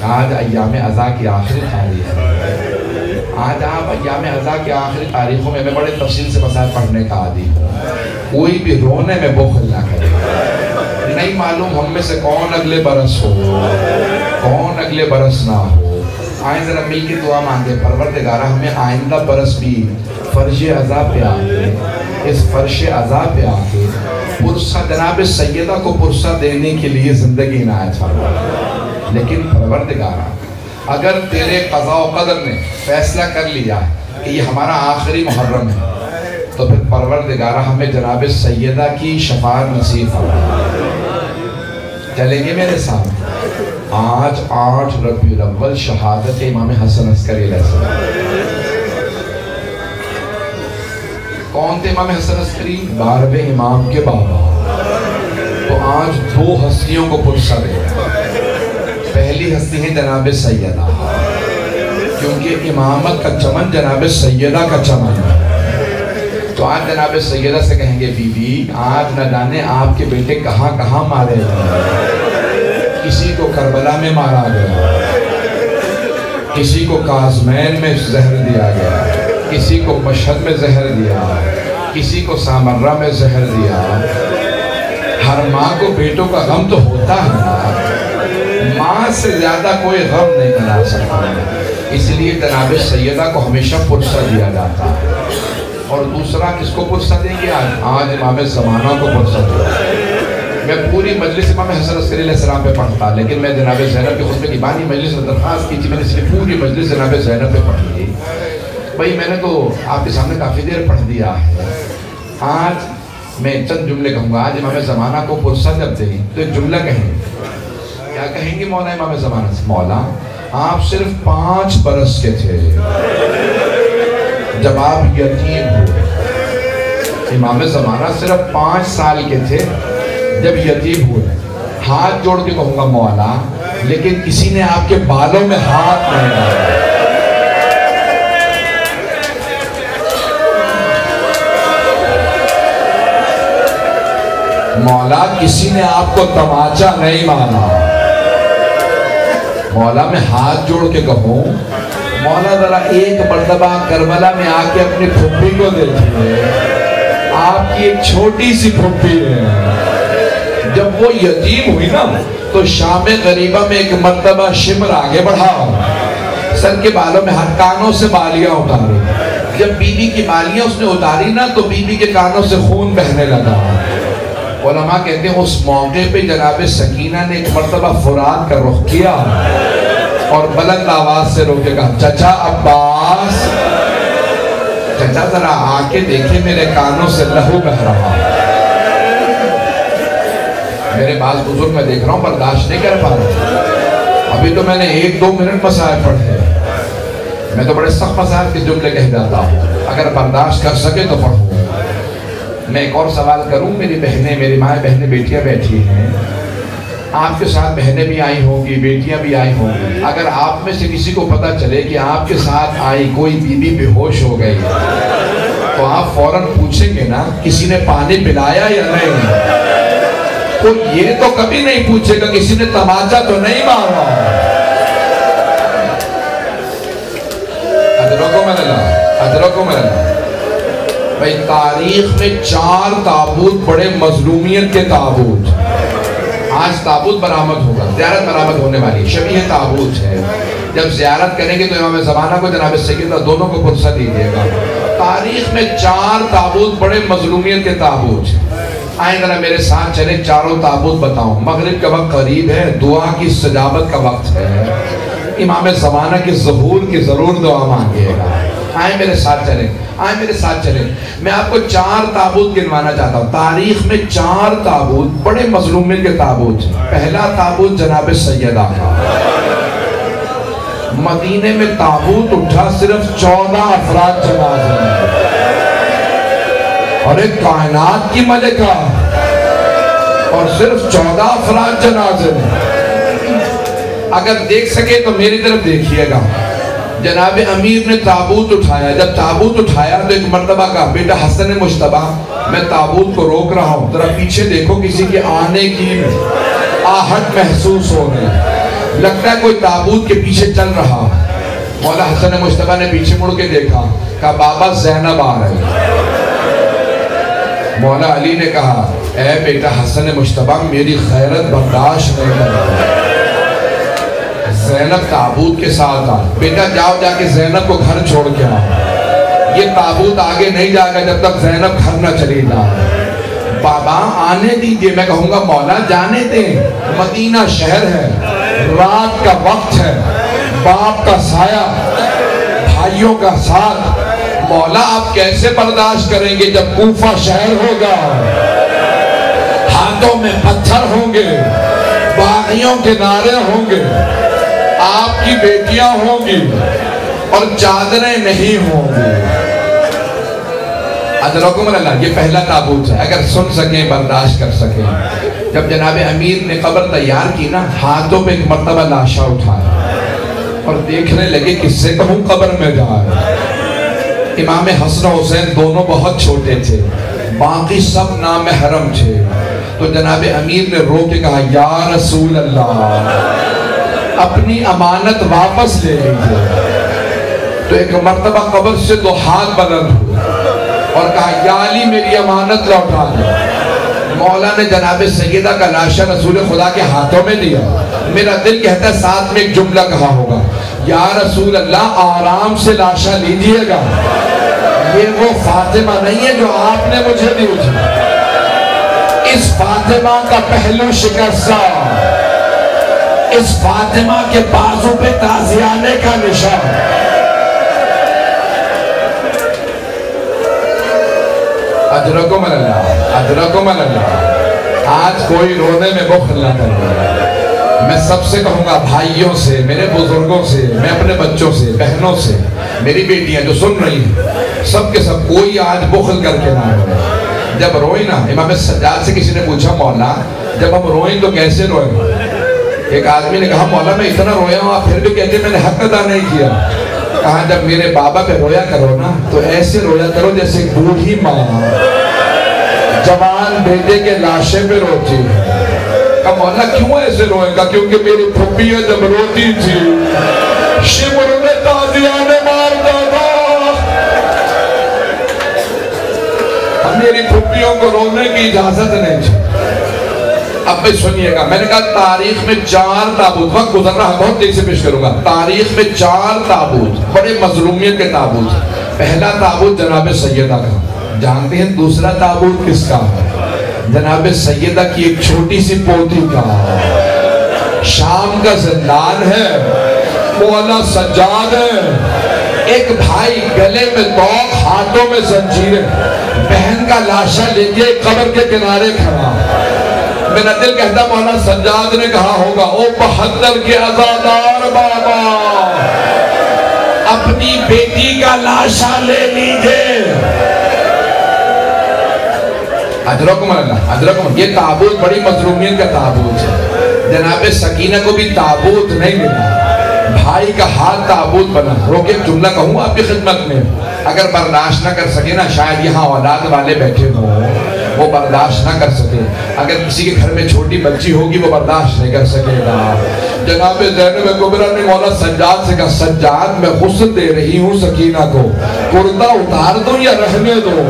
آج ایام عزا کی آخری تاریخ ہے. آج آپ ایام عزا کی آخری تاریخوں میں بڑے تفصیل سے مسائل پڑھنے کا عادی ہوں. کوئی بھی رونے میں بخل نہ کرے. نہیں معلوم ہم میں سے کون اگلے برس ہو, کون اگلے برس نہ ہو. آئیں ذرا مل کے دعا مانگے, پروردگارہ ہمیں آئندہ برس بھی فرش عزا پہ آ کے, اس فرش عزا پہ آ کے پرسہ جناب سیدہ کو پرسہ دینے کے لیے زندگی عنایت فرما. لیکن پروردگارہ اگر تیرے قضاء و قدر نے فیصلہ کر لیا کہ یہ ہمارا آخری محرم ہے, تو پھر پروردگارہ ہمیں جناب سیدہ کی شفاعت نصیب فرما. چلیں گے میرے ساتھ؟ آج 8 ربیع الاول شہادت امام حسن عسکری علیہ السلام. کون تھے امام حسن عسکری؟ 12ویں امام کے بابا. تو آج 2 ہستیوں کو پرسہ دے. پہلی ہستی ہے جناب سیدہ, کیونکہ امامت کا چمن جناب سیدہ کا چمن ہے. تو آج جناب سیدہ سے کہیں گے بی بی آج نہ جانے آپ کے بیٹے کہاں کہاں مارے گئے. کسی کو کربلا میں مارا گیا, کسی کو کاظمین میں زہر دیا گیا, کسی کو مشہد میں زہر دیا, کسی کو سامرہ میں زہر دیا. ہر ماں کو بیٹوں کا غم تو ہوتا ہے, ماں سے زیادہ کوئی غم نہیں منا سکتا. اس لیے جناب سیدہ کو ہمیشہ پرسہ دیا جاتا ہے. اور دوسرا کس کو پرسہ دیں گے آج امام زمانہ کو پرسہ دیں. میں پوری مجلس امام حسن عسکری علیہ السلام پہ پڑھتا, لیکن میں جناب زینب کے خطبے کی بانی مجلس میں درخواست کی تھی, میں نے اس لیے پوری مجلس جناب زینب پہ پڑھ لی. بھائی میں نے تو آپ کے سامنے کافی دیر پڑھ دیا ہے. آج میں چند جملے کہوں گا. آج امام زمانہ کو پرسہ جب دیں تو ایک جملہ کہیں. کیا کہیں گے مولا امام زمانہ سے؟ مولا آپ صرف 5 برس کے تھے جب آپ یتیم ہوئے. امام زمانہ صرف 5 سال کے تھے جب یتیم ہوئے. ہاتھ جوڑ کے کہوں گا مولا, لیکن کسی نے آپ کے بالوں میں ہاتھ نہیں ڈالا. مولا کسی نے آپ کو تماچا نہیں مارا. مولا میں ہاتھ جوڑ کے کہوں مولا ذرا ایک مرتبہ کربلا میں آ کے اپنی پھپھی کو دیکھیے. آپ کی ایک چھوٹی سی پھپھی ہے, جب وہ یتیم ہوئی نا تو شام غریبہ میں ایک مرتبہ شمر آگے بڑھا, سر کے بالوں میں ہاتھ, کانوں سے بالیاں اتاری. جب بی بی کی بالیاں اس نے اتاری نا تو بی بی کے کانوں سے خون بہنے لگا. علماء کہتے ہیں اس موقع پہ جناب سکینہ نے ایک مرتبہ فرات کا رخ کیا اور بلند آواز سے روکے کہا چچا عباس, چچا ذرا آ کے دیکھیں میرے کانوں سے لہو بہ رہا. میرے بعض بزرگ میں دیکھ رہا ہوں برداشت نہیں کر پا رہے. ابھی تو میں نے 1-2 منٹ مسائل پڑھے. میں تو بڑے سخت مسائل کے جملے کہہ جاتا ہوں, اگر برداشت کر سکے تو پڑھوں. میں ایک اور سوال کروں. میری بہنیں, میری مائیں بہنیں بیٹیاں بیٹھی ہیں, آپ کے ساتھ بہنیں بھی آئی ہوں گی, بیٹیاں بھی آئی ہوں گی. اگر آپ میں سے کسی کو پتا چلے کہ آپ کے ساتھ آئی کوئی بی بی بے ہوش ہو گئی, تو آپ فوراً پوچھیں گے نا کسی نے پانی پلایا یا نہیں. تو یہ تو کبھی نہیں پوچھے گا کسی نے تماچا تو نہیں مارا. ادرکم اللہ, ادرکم اللہ. بھئی تاریخ میں 4 تابوت بڑے مظلومیت کے تابوت. آج تابوت برآمد ہوگا, زیارت برآمد ہونے والی, شبیہ تابوت ہے. جب زیارت کریں گے تو امام زمانہ کو جناب سیدہ دونوں کو پرسہ دیجیے گا. تاریخ میں 4 تابوت بڑے مظلومیت کے تابوت. آئیں ذرا میرے ساتھ چلیں, 4 تابوت بتاؤں. مغرب کا وقت قریب ہے, دعا کی استجابت کا وقت ہے. امام زمانہ کی ظہور کی ضرور دعا مانگیے گا. آئیں میرے ساتھ چلیں, آئیں میرے ساتھ چلیں. میں آپ کو 4 تابوت گنوانا چاہتا ہوں. تاریخ میں 4 تابوت بڑے مظلومیت کے تابوت. پہلا تابوت جناب سیدہ کا. مدینے میں تابوت اٹھا, صرف 14 افراد جنازے میں, اور ایک کائنات کی ملکہ, اور صرف 14 افراد جنازے میں. اگر دیکھ سکے تو میری طرف دیکھیے گا. جناب امیر نے تابوت اٹھایا. جب تابوت اٹھایا تو ایک مرتبہ کہا بیٹا حسن مجتبیٰ میں تابوت کو روک رہا ہوں, ذرا پیچھے دیکھو کسی کے آنے کی آہٹ محسوس ہو رہی. لگتا ہے کوئی تابوت کے پیچھے چل رہا. مولا حسن مجتبیٰ نے پیچھے مڑ کے دیکھا, کہا بابا زینب آ رہی. مولا علی نے کہا اے بیٹا حسن مجتبیٰ میری غیرت برداشت نہیں کر رہا. زینب تابوت کے ساتھ آ. بیٹا جاؤ جا کے زینب کو گھر چھوڑ کے آ. یہ تابوت آگے نہیں جائے گا جب تک زینب گھر نہ چلی جائے. بابا آنے دیجئے. میں کہوں گا مولا جانے دیں, مدینہ شہر ہے, رات کا وقت ہے, باپ کا سایہ, بھائیوں کا ساتھ. مولا آپ کیسے برداشت کریں گے جب کوفہ شہر ہوگا, ہاتھوں میں پتھر ہوں گے, باغیوں کے نعرے ہوں گے, آپ کی بیٹیاں ہوں گی اور چادریں نہیں ہوں گی. ادرکم اللہ, یہ پہلا تابوت ہے. اگر سن سکیں برداشت کر سکیں. جب جناب امیر نے قبر تیار کی نا, ہاتھوں پہ ایک مرتبہ لاشا اٹھایا اور دیکھنے لگے کس سے کہوں قبر میں جائے. امام حسن و حسین دونوں بہت چھوٹے تھے, باقی سب نامحرم تھے. تو جناب امیر نے رو کے کہا یا رسول اللہ اپنی امانت واپس لے لیجیے. تو ایک مرتبہ قبر سے دو ہاتھ بلند ہوئے اور کہا یا علی میری امانت لوٹا دے. مولا نے جناب سیدہ کا لاشا رسول خدا کے ہاتھوں میں دیا. میرا دل کہتا ہے ساتھ میں ایک جملہ کہا ہوگا, یا رسول اللہ آرام سے لاشا لیجئے گا, یہ وہ فاطمہ نہیں ہے جو آپ نے مجھے دی تھی. اس فاطمہ کا پہلو شکستہ, اس فاطمہ کے بازو پہ تازیانے کا نشان. اجرکم اللہ, اجرکم اللہ. آج کوئی رونے میں بخل نہ کرے. میں سب سے کہوں گا, بھائیوں سے, میرے بزرگوں سے, میں اپنے بچوں سے, بہنوں سے, میری بیٹیاں جو سن رہی ہیں, سب کے سب کوئی آج بخل کر کے نہ روئے. جب روئی نا, امام سجاد سے کسی نے پوچھا مولا جب ہم روئیں تو کیسے روئیں؟ ایک آدمی نے کہا مولا میں اتنا رویا ہوں, آپ پھر بھی کہتے میں نے حق ادا نہیں کیا. کہا جب میرے بابا پہ رویا کرو نا تو ایسے رویا کرو جیسے بوڑھی ماں جوان بیٹے کے لاشے پہ روتی ہے. کہا مولا کیوں ایسے روئے گا؟ کیونکہ میری پھپھیاں جب روتی تھی شمر میں تازیانے مارتا تھا. میری پھپھیوں کو رونے کی اجازت نہیں تھی. اب بھی سنیے گا, میں نے کہا تاریخ میں 4 تابوت, وقت گزر رہا بہت تیزی سے پیش کروں گا. تاریخ میں 4 تابوت, بڑے مظلومیت کے تابوت. پہلا تابوت جناب سیدہ کا, جانتے ہیں دوسرا تابوت کس کا؟ جناب سیدہ کی ایک چھوٹی سی پوتی کا. شام کا زندان ہے, مولا سجاد ہے, ایک بھائی گلے میں توق, ہاتھوں میں زنجیریں, بہن کا لاشا لے کے قبر کے کنارے کھڑا. میرا دل کہتا مولا سجاد نے کہا ہوگا او 72 کے عزادار بابا اپنی بیٹی کا لاشا لے لیجئے. اجرکم اللہ, اجرکم. یہ تابوت بڑی مظلومیت کا تابوت ہے. جناب سکینہ کو بھی تابوت نہیں ملا, بھائی کا ہاتھ تابوت بنا. روکے جملہ کہوں آپ کی خدمت میں, اگر برداشت نہ کر سکے نا, شاید یہاں اولاد والے بیٹھے ہوں وہ برداشت نہ کر سکے. اگر کسی کے گھر میں چھوٹی بچی ہوگی وہ برداشت نہیں کر سکے گا. جناب زینب کبریٰ نے مولا سجاد سے کہا سجاد میں غسل دے رہی ہوں سکینہ کو, کردہ اتار دوں یا رہنے دوں؟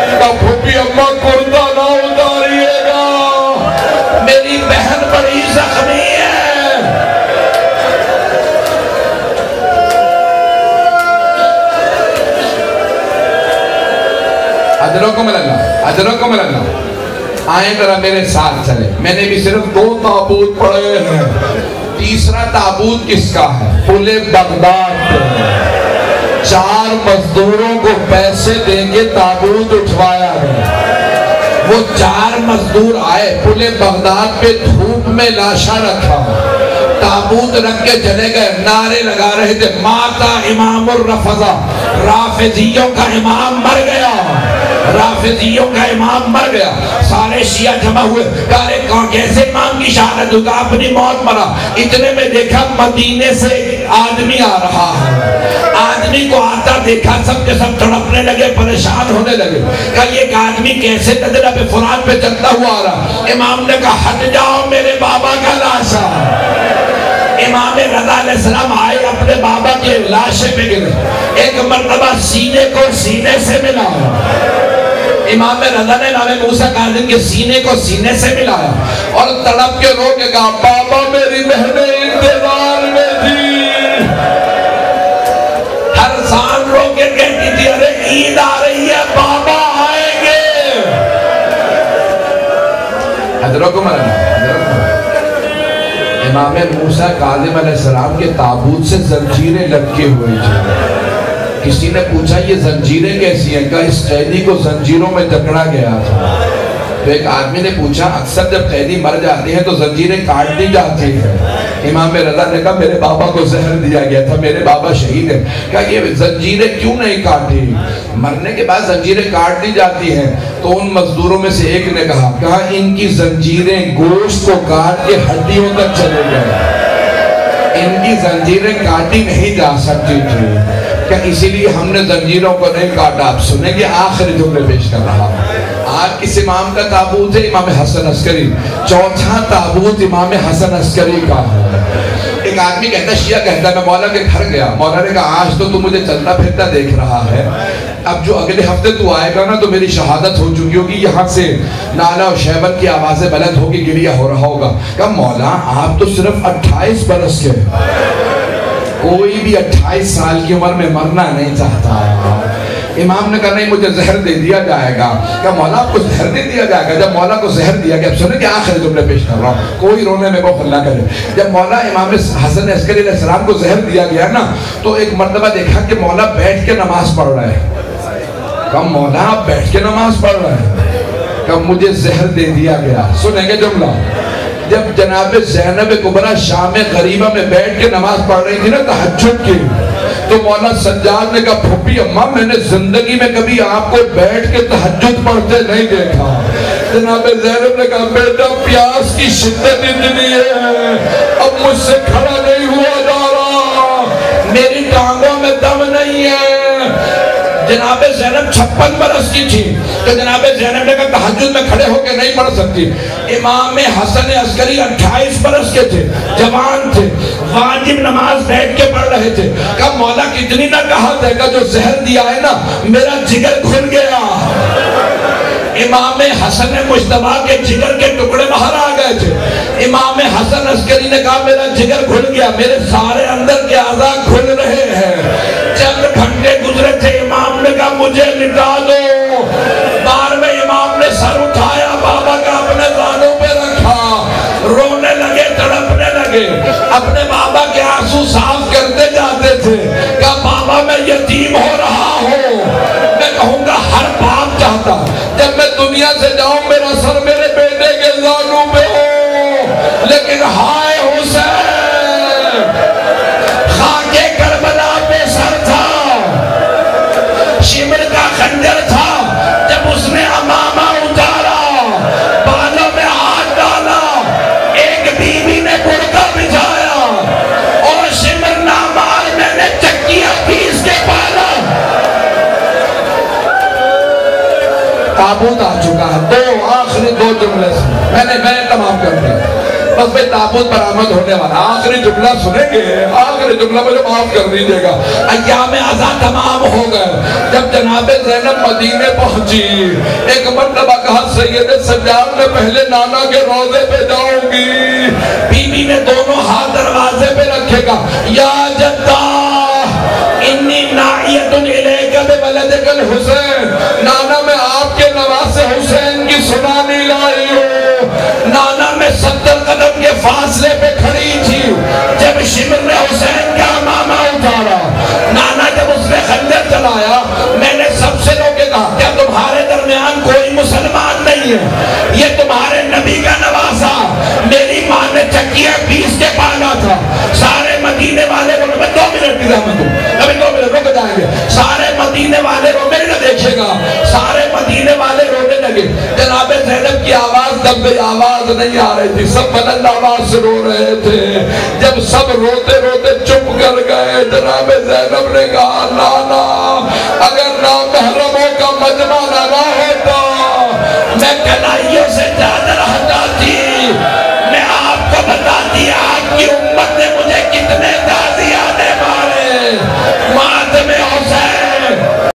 کہا پھوپھی اماں کردہ نہ اتاریے گا, میری بہن بڑی زخمی ہے. اجرکم اللہ, اجرکم اللہ. آئیں ذرا میرے ساتھ چلے. میں نے بھی صرف 2 تابوت پڑھے ہیں. تیسرا تابوت کس کا ہے؟ پل بغداد پہ 4 مزدوروں کو پیسے دے کے تابوت اٹھوایا ہے. وہ 4 مزدور آئے, پل بغداد پہ دھوپ میں لاشا رکھا, تابوت رکھ کے چلے گئے, نعرے لگا رہے تھے ماتا امام الرفضہ, رافضیوں کا امام مر گیا, رافضیوں کا امام مر گیا. سارے شیعہ جمع ہوئے, کہا کیسے امام کی شہادت ہوگا, اپنی موت مرا. اتنے میں دیکھا مدینے سے آدمی آ رہا ہے, آدمی کو آتا دیکھا, سب کے سب تڑپنے لگے, پریشان ہونے لگے. کہا یہ ایک آدمی کیسے تجربہ فرات پہ، فرات پہ چلتا ہوا آ رہا. امام نے کہا ہٹ جاؤ میرے بابا کا لاشا. 4 مزدور آئے, پل بغداد پہ 4 مزدوروں کو پیسے دے کے تابوت اٹھوایا ہے. تابوت رکھ کے چلے گئے, نعرے لگا رہے تھے ماتا امام الرفضہ, رافضیوں کا امام مر گیا, رافضیوں کا امام مر گیا. سارے شیعہ جمع ہوئے, کہا کیسے امام کی شہادت ہوگا, اپنی موت مرا. اتنے میں دیکھا مدینے سے آدمی آ رہا ہے, آدمی کو آتا دیکھا, سب کے سب تڑپنے لگے, پریشان ہونے لگے. امام نے کہا ہٹ جاؤ میرے بابا کا لاشا. امام رضا علیہ السلام آئے اپنے بابا کے لاشے پہ گرے، ایک مرتبہ سینے کو سینے سے ملا، امام رضا نے امام موسیٰ کاظم کے سینے کو سینے سے ملایا اور تڑپ کے رو کے کہا بابا میری بہنیں انتظار میں تھی، ہر سال رو کے کہتی تھی ارے عید آ رہی ہے بابا آئیں گے۔ حضرت امام موسیٰ کاظم علیہ السلام کے تابوت سے زنجیریں لٹکے ہوئے تھے، کسی نے پوچھا یہ زنجیریں کیسی ہیں؟ کہا اس قیدی کو زنجیروں میں جکڑا گیا تھا۔ تو ایک آدمی نے پوچھا اکثر جب قیدی مر جاتے ہیں تو زنجیریں کاٹ دی جاتی ہیں، امام رضا نے کہا میرے بابا کو زہر دیا گیا تھا، میرے بابا شہید ہیں۔ کہا یہ زنجیریں کیوں نہیں کاٹی؟ مرنے کے بعد زنجیریں کاٹ دی جاتی ہیں۔ تو ان مزدوروں میں سے ایک نے کہا ان کی زنجیریں گوشت کو کاٹ کے ہڈیوں تک چلے گئے، ان کی زنجیریں کاٹی نہیں جا سکتی تھی، کہ اسی لیے ہم نے زنجیروں کو نہیں کاٹا۔ آپ سنیں گے آخری جملے پیش کر رہا ہوں۔ آج کس امام کا تابوت ہے؟ امام حسن عسکری۔ چوتھا تابوت امام حسن عسکری کا ہے۔ ایک آدمی کہتا ہے، شیعہ کہتا ہے میں مولا کے گھر گیا، مولا نے کہا آج تو مجھے چلتا پھرتا دیکھ رہا ہے، اب جو اگلے ہفتے تو آئے گا نا تو میری شہادت ہو چکی ہوگی، یہاں سے نالا اور شیبر کی آوازیں بلند ہوگی، گریہ ہو رہا ہوگا۔ کہا مولا آپ تو صرف 28 برس کے، کوئی بھی 28 سال کی عمر میں مرنا نہیں چاہتا۔ امام نے کہا نہیں مجھے زہر دے دیا جائے گا۔ کہا مولا آپ کو زہر دے دیا جائے گا؟ جب مولا کو زہر دیا گیا، اب سنیں کہ آخری جملے پیش کر رہا ہوں، کوئی رونے میں بخل نہ کرے۔ جب مولا امام حسن عسکری علیہ السلام کو زہر دیا گیا نا تو ایک مرتبہ دیکھا کہ مولا بیٹھ کے نماز پڑھ رہا ہے۔ کہا مولا آپ بیٹھ کے نماز پڑھ رہے ہیں؟ کہا مجھے زہر دے دیا گیا۔ سنیں گے جملہ، جب جناب زینب کبریٰ شام غریبہ میں بیٹھ کے نماز پڑھ رہی تھی نا تہجد کی، تو مولا سجاد نے کہا پھوپھی اماں میں نے زندگی میں کبھی آپ کو بیٹھ کے تہجد پڑھتے نہیں دیکھا۔ جناب زینب نے کہا بیٹا پیاس کی شدت اتنی ہے اب مجھ سے کھڑا نہیں ہوا جا رہا، میری ٹانگوں میں دم نہیں ہے۔ جناب زینب 56 برس کی تھی تو جناب زینب نے کہا تہجد میں کھڑے ہو کے نہیں پڑھ سکتی۔ امام حسن عسکری 28 برس کے تھے، جوان تھے، واجب نماز بیٹھ کے پڑھ رہے تھے۔ کہا مولا کتنی نہ کہا تھے کہ جو زہر دیا ہے نا میرا جگر کھل گیا۔ امام حسن مجتبیٰ کے جگر کے ٹکڑے باہر آ گئے تھے۔ امام حسن عسکری نے کہا میرا جگر کھل گیا، میرے سارے اندر کے اعضاء کھل رہے ہیں۔ چند گھنٹے گزرے تھے، امام نے کہا مجھے لٹا دو۔ بار میں امام نے سر اٹھایا، بابا کا اپنے زانوں پہ رکھا، رونے لگے، تڑپنے لگے، اپنے بابا کے آنسو صاف کرتے جاتے تھے۔ کہا بابا میں یتیم ہو رہا ہوں، میں کہوں گا ہر باپ چاہتا جب میں دنیا سے جاؤں میرا سر میرے بیٹے کے زانوں پہ ہو، لیکن ہائے حسین خاکے کربلا پہ سر تھا، شمر کا خنجر تھا، جب اس نے امامہ اتارا، بالوں میں ہاتھ ڈالا، ایک بیوی نے برقع بچھایا اور شمر نامار میں نے چکیاں پیس کے پالا۔ تابوت آ چکا ہے، آخری دو جملے سے میں تمام کر دیا، بس میں تابوت برآمد ہونے والا۔ آخری جملہ سنیں گے، آخری جملہ مجھے معاف کر دیجئے گا۔ ایام عزا تمام ہو گئے، جب جناب زینب مدینے پہنچی، ایک مرتبہ کہا سید سجاد میں پہلے نانا کے روضے پہ جاؤں گی۔ بیوی نے دونوں ہاتھ دروازے پہ رکھے گا، یا جدہ انی نائیت الیک بولدک الحسین، نانا میں آپ کے نواسے حسین کی سنانی لائی ہوں۔ نانا میں 70 قدم کے فاصلے پہ کھڑی تھی جب شمر نے حسین کا امامہ اتارا۔ نانا جب اس نے خنجر چلایا، میں نے سب سے رو کے کہا کیا تمہارے درمیان کوئی مسلمان نہیں ہے؟ یہ تمہارے نبی کا نواسا میری ماں نے چکیاں پیس کے پالا تھا۔ سارے مدینے والے کو میں 2 منٹ کی زحمت ہوں، ابھی 2 منٹ رک جائیں گے۔ سارے مدینے والے رو میرے نہ دیکھے گا، سارے مدینے والے رونے لگے۔ جناب زینب کی آواز دب گئی، آواز نہیں آ رہی تھی، سب بلند آواز سے رو رہے تھے۔ جب سب روتے روتے چپ کر گئے، جناب زینب نے کہا نانا